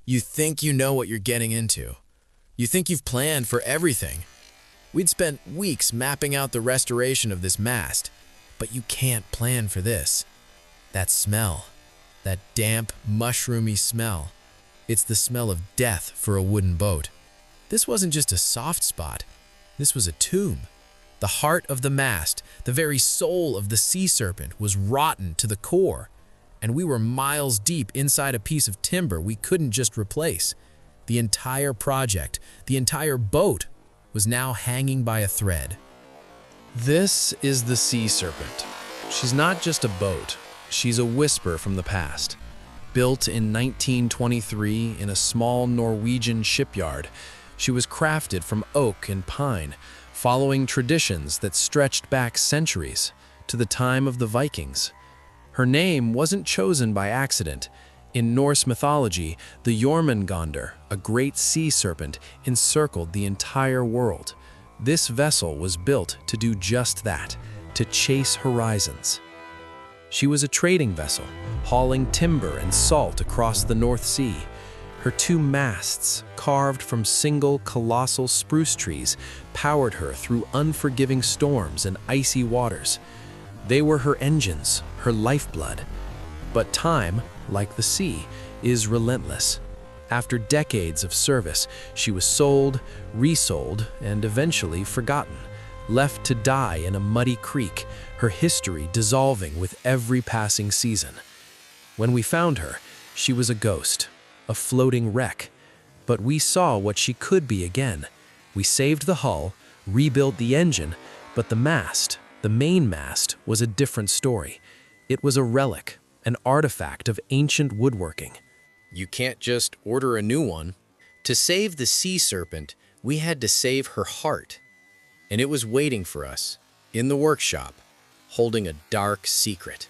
You think you know what you're getting into. You think you've planned for everything. We'd spent weeks mapping out the restoration of this mast, but you can't plan for this. That smell, that damp, mushroomy smell. It's the smell of death for a wooden boat. This wasn't just a soft spot. This was a tomb. The heart of the mast, the very soul of the Sea Serpent, was rotten to the core, and we were miles deep inside a piece of timber we couldn't just replace. The entire project, the entire boat, was now hanging by a thread. This is the Sea Serpent. She's not just a boat, she's a whisper from the past. Built in 1923 in a small Norwegian shipyard, she was crafted from oak and pine, following traditions that stretched back centuries to the time of the Vikings. Her name wasn't chosen by accident. In Norse mythology, the Jormungandr, a great sea serpent, encircled the entire world. This vessel was built to do just that, to chase horizons. She was a trading vessel, hauling timber and salt across the North Sea. Her two masts, carved from single colossal spruce trees, powered her through unforgiving storms and icy waters. They were her engines, her lifeblood. But time, like the sea, is relentless. After decades of service, she was sold, resold, and eventually forgotten, left to die in a muddy creek, her history dissolving with every passing season. When we found her, she was a ghost, a floating wreck. But we saw what she could be again. We saved the hull, rebuilt the engine, but the mast, the mainmast, was a different story. It was a relic, an artifact of ancient woodworking. You can't just order a new one. To save the Sea Serpent, we had to save her heart. And it was waiting for us, in the workshop, holding a dark secret.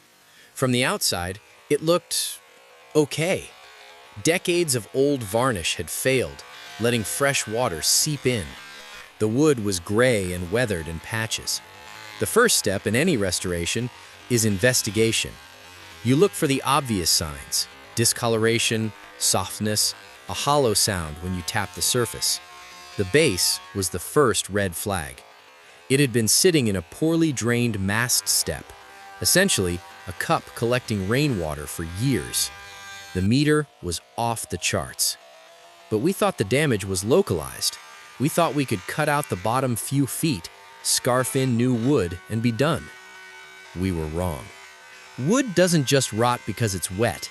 From the outside, it looked okay. Decades of old varnish had failed, letting fresh water seep in. The wood was gray and weathered in patches. The first step in any restoration is investigation. You look for the obvious signs: discoloration, softness, a hollow sound when you tap the surface. The base was the first red flag. It had been sitting in a poorly drained mast step, essentially a cup collecting rainwater for years. The meter was off the charts. But we thought the damage was localized. We thought we could cut out the bottom few feet, scarf in new wood, and be done. We were wrong. Wood doesn't just rot because it's wet.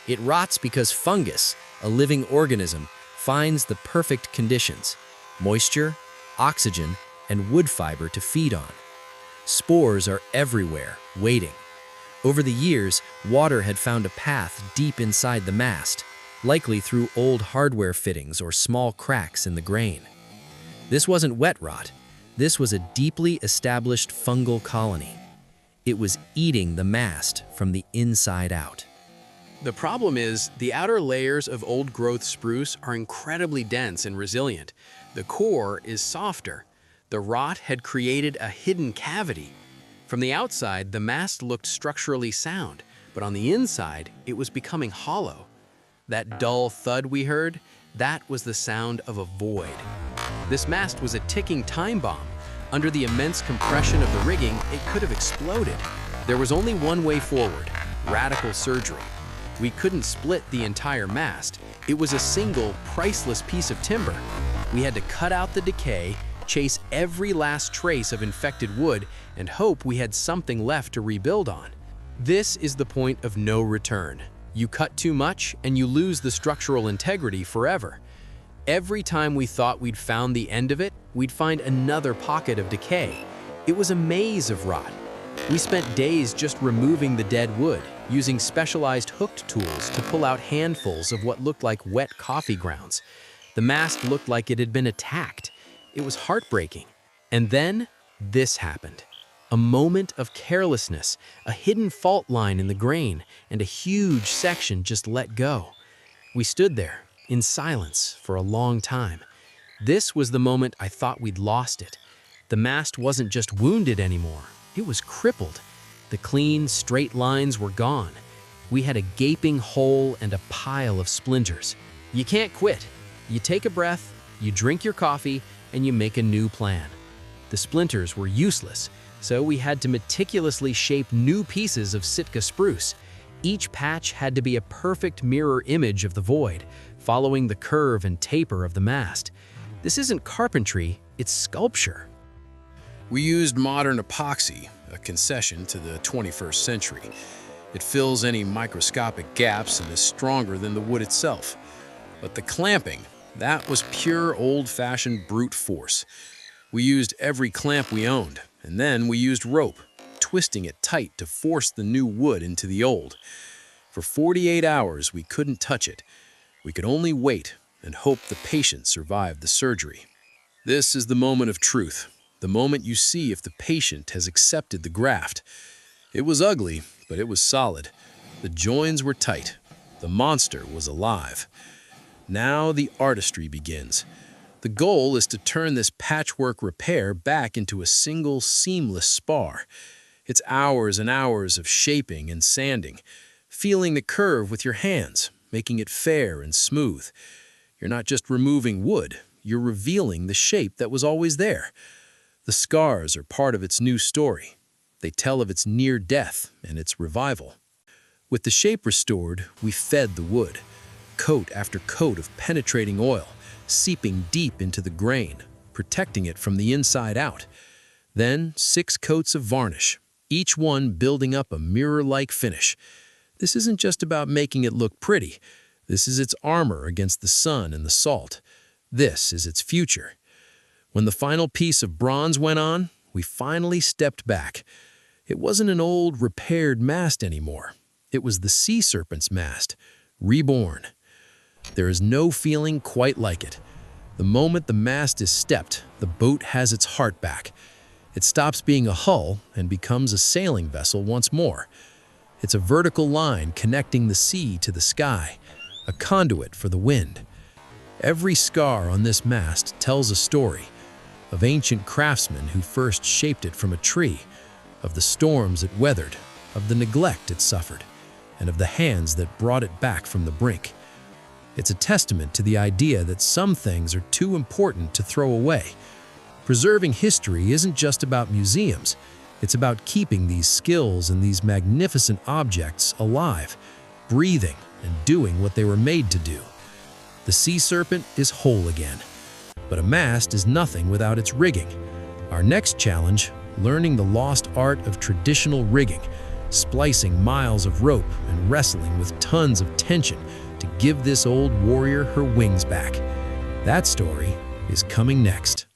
It rots because fungus, a living organism, finds the perfect conditions: moisture, oxygen, and wood fiber to feed on. Spores are everywhere, waiting. Over the years, water had found a path deep inside the mast, likely through old hardware fittings or small cracks in the grain. This wasn't wet rot. This was a deeply established fungal colony. It was eating the mast from the inside out. The problem is, the outer layers of old-growth spruce are incredibly dense and resilient. The core is softer. The rot had created a hidden cavity. From the outside, the mast looked structurally sound, but on the inside, it was becoming hollow. That dull thud we heard, that was the sound of a void. This mast was a ticking time bomb. Under the immense compression of the rigging, it could have exploded. There was only one way forward: radical surgery. We couldn't split the entire mast. It was a single, priceless piece of timber. We had to cut out the decay, chase every last trace of infected wood, and hope we had something left to rebuild on. This is the point of no return. You cut too much, and you lose the structural integrity forever. Every time we thought we'd found the end of it, we'd find another pocket of decay. It was a maze of rot. We spent days just removing the dead wood, using specialized hooked tools to pull out handfuls of what looked like wet coffee grounds. The mast looked like it had been attacked. It was heartbreaking. And then this happened. A moment of carelessness, a hidden fault line in the grain, and a huge section just let go. We stood there, in silence, for a long time. This was the moment I thought we'd lost it. The mast wasn't just wounded anymore. It was crippled. The clean, straight lines were gone. We had a gaping hole and a pile of splinters. You can't quit. You take a breath, you drink your coffee, and you make a new plan. The splinters were useless, so we had to meticulously shape new pieces of Sitka spruce. Each patch had to be a perfect mirror image of the void, following the curve and taper of the mast. This isn't carpentry, it's sculpture. We used modern epoxy, a concession to the 21st century. It fills any microscopic gaps and is stronger than the wood itself. But the clamping, that was pure old-fashioned brute force. We used every clamp we owned, and then we used rope, twisting it tight to force the new wood into the old. For 48 hours, we couldn't touch it. We could only wait and hope the patient survived the surgery. This is the moment of truth, the moment you see if the patient has accepted the graft. It was ugly, but it was solid. The joins were tight. The monster was alive. Now the artistry begins. The goal is to turn this patchwork repair back into a single seamless spar. It's hours and hours of shaping and sanding, feeling the curve with your hands, making it fair and smooth. You're not just removing wood, you're revealing the shape that was always there. The scars are part of its new story. They tell of its near death and its revival. With the shape restored, we fed the wood. Coat after coat of penetrating oil, seeping deep into the grain, protecting it from the inside out. Then 6 coats of varnish, each one building up a mirror-like finish. This isn't just about making it look pretty. This is its armor against the sun and the salt. This is its future. When the final piece of bronze went on, we finally stepped back. It wasn't an old, repaired mast anymore. It was the Sea Serpent's mast, reborn. There is no feeling quite like it. The moment the mast is stepped, the boat has its heart back. It stops being a hull and becomes a sailing vessel once more. It's a vertical line connecting the sea to the sky, a conduit for the wind. Every scar on this mast tells a story of ancient craftsmen who first shaped it from a tree, of the storms it weathered, of the neglect it suffered, and of the hands that brought it back from the brink. It's a testament to the idea that some things are too important to throw away. Preserving history isn't just about museums. It's about keeping these skills and these magnificent objects alive, breathing, and doing what they were made to do. The Sea Serpent is whole again, but a mast is nothing without its rigging. Our next challenge, learning the lost art of traditional rigging, splicing miles of rope and wrestling with tons of tension to give this old warrior her wings back. That story is coming next.